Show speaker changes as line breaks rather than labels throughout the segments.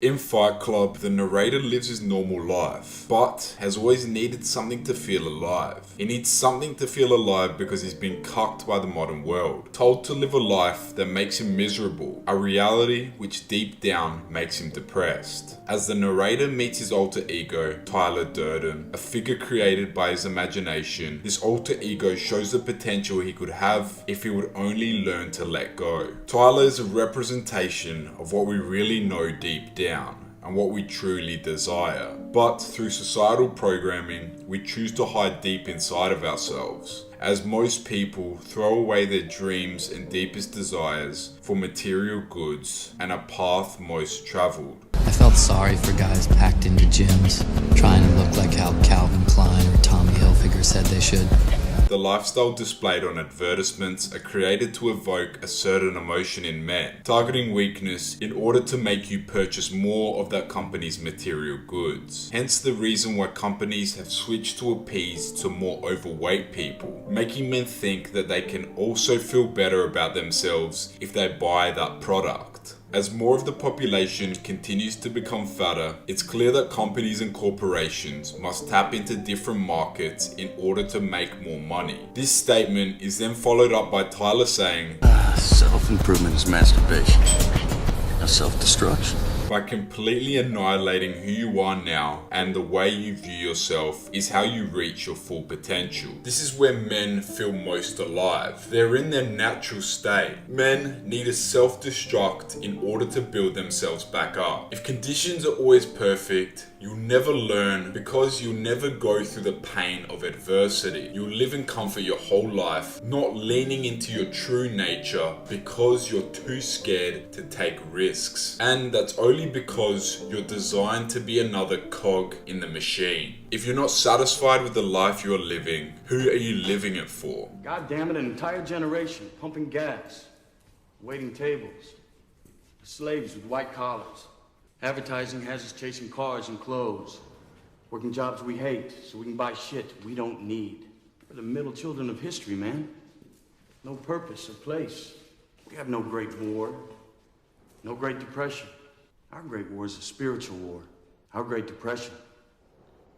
In Fight Club, the narrator lives his normal life, but has always needed something to feel alive. He needs something to feel alive because he's been cucked by the modern world, told to live a life that makes him miserable, a reality which deep down makes him depressed. As the narrator meets his alter ego, Tyler Durden, a figure created by his imagination, this alter ego shows the potential he could have if he would only learn to let go. Tyler is a representation of what we really know deep down and what we truly desire. But through societal programming, we choose to hide deep inside of ourselves, as most people throw away their dreams and deepest desires for material goods and a path most traveled.
I felt sorry for guys packed into gyms, trying to look like how Calvin Klein or Tommy Hilfiger said they should.
The lifestyle displayed on advertisements are created to evoke a certain emotion in men, targeting weakness in order to make you purchase more of that company's material goods. Hence the reason why companies have switched to appease to more overweight people, making men think that they can also feel better about themselves if they buy that product. As more of the population continues to become fatter, it's clear that companies and corporations must tap into different markets in order to make more money. This statement is then followed up by Tyler saying,
Self-improvement is masturbation. Now self-destruction.
By completely annihilating who you are now and the way you view yourself is how you reach your full potential. This is where men feel most alive. They're in their natural state. Men need to self-destruct in order to build themselves back up. If conditions are always perfect, you'll never learn because you'll never go through the pain of adversity. You'll live in comfort your whole life, not leaning into your true nature because you're too scared to take risks. And that's only because you're designed to be another cog in the machine. If you're not satisfied with the life you're living, who are you living it for?
God damn it, an entire generation pumping gas, waiting tables, slaves with white collars. Advertising has us chasing cars and clothes, working jobs we hate so we can buy shit we don't need. We're the middle children of history, man. No purpose or place. We have no great war, no great depression. Our great war is a spiritual war. Our great depression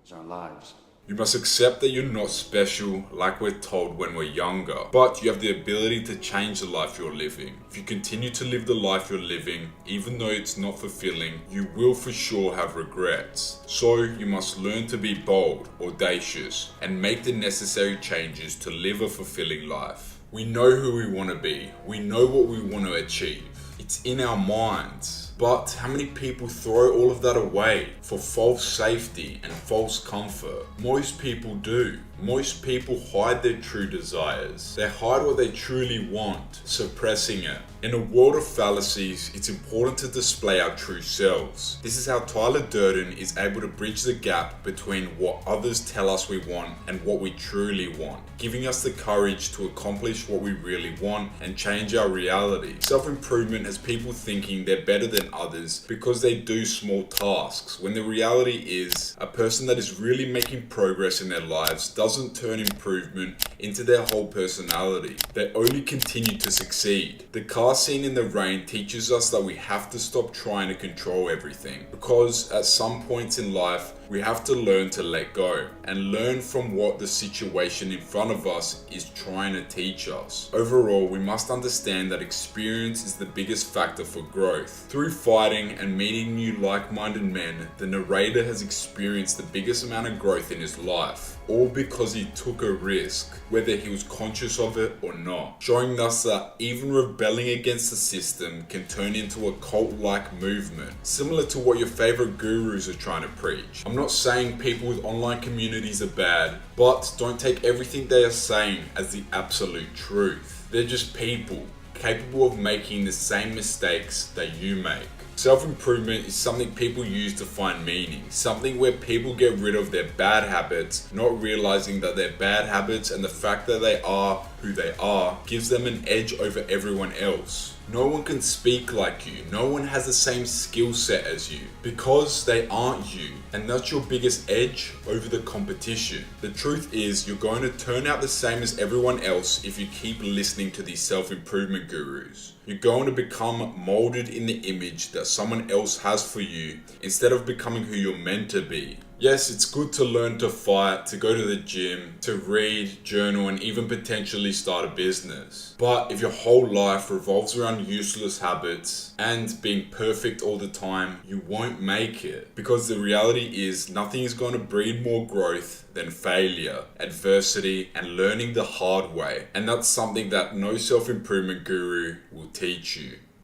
is our lives.
You must accept that you're not special like we're told when we're younger, but you have the ability to change the life you're living. If you continue to live the life you're living, even though it's not fulfilling, you will for sure have regrets. So you must learn to be bold, audacious, and make the necessary changes to live a fulfilling life. We know who we want to be. We know what we want to achieve. It's in our minds. But how many people throw all of that away for false safety and false comfort? Most people do. Most people hide their true desires. They hide what they truly want, suppressing it. In a world of fallacies, it's important to display our true selves. This is how Tyler Durden is able to bridge the gap between what others tell us we want and what we truly want, giving us the courage to accomplish what we really want and change our reality. Self-improvement has people thinking they're better than others because they do small tasks, when the reality is a person that is really making progress in their lives doesn't turn improvement into their whole personality. They only continue to succeed. The car scene in the rain teaches us that we have to stop trying to control everything, because at some points in life we have to learn to let go and learn from what the situation in front of us is trying to teach us. Overall, we must understand that experience is the biggest factor for growth. Through fighting and meeting new like-minded men, the narrator has experienced the biggest amount of growth in his life, all because he took a risk, whether he was conscious of it or not, showing us that even rebelling against the system can turn into a cult-like movement, similar to what your favorite gurus are trying to preach. I'm not saying people with online communities are bad, but don't take everything they are saying as the absolute truth. They're just people, capable of making the same mistakes that you make. Self-improvement is something people use to find meaning, something where people get rid of their bad habits, not realizing that their bad habits and the fact that they are who they are gives them an edge over everyone else. No one can speak like you. No one has the same skill set as you because they aren't you. And that's your biggest edge over the competition. The truth is you're going to turn out the same as everyone else if you keep listening to these self-improvement gurus. You're going to become molded in the image that someone else has for you instead of becoming who you're meant to be. Yes, it's good to learn to fight, to go to the gym, to read, journal, and even potentially start a business. But if your whole life revolves around useless habits and being perfect all the time, you won't make it. Because the reality is nothing is going to breed more growth than failure, adversity, and learning the hard way. And that's something that no self-improvement guru will teach you.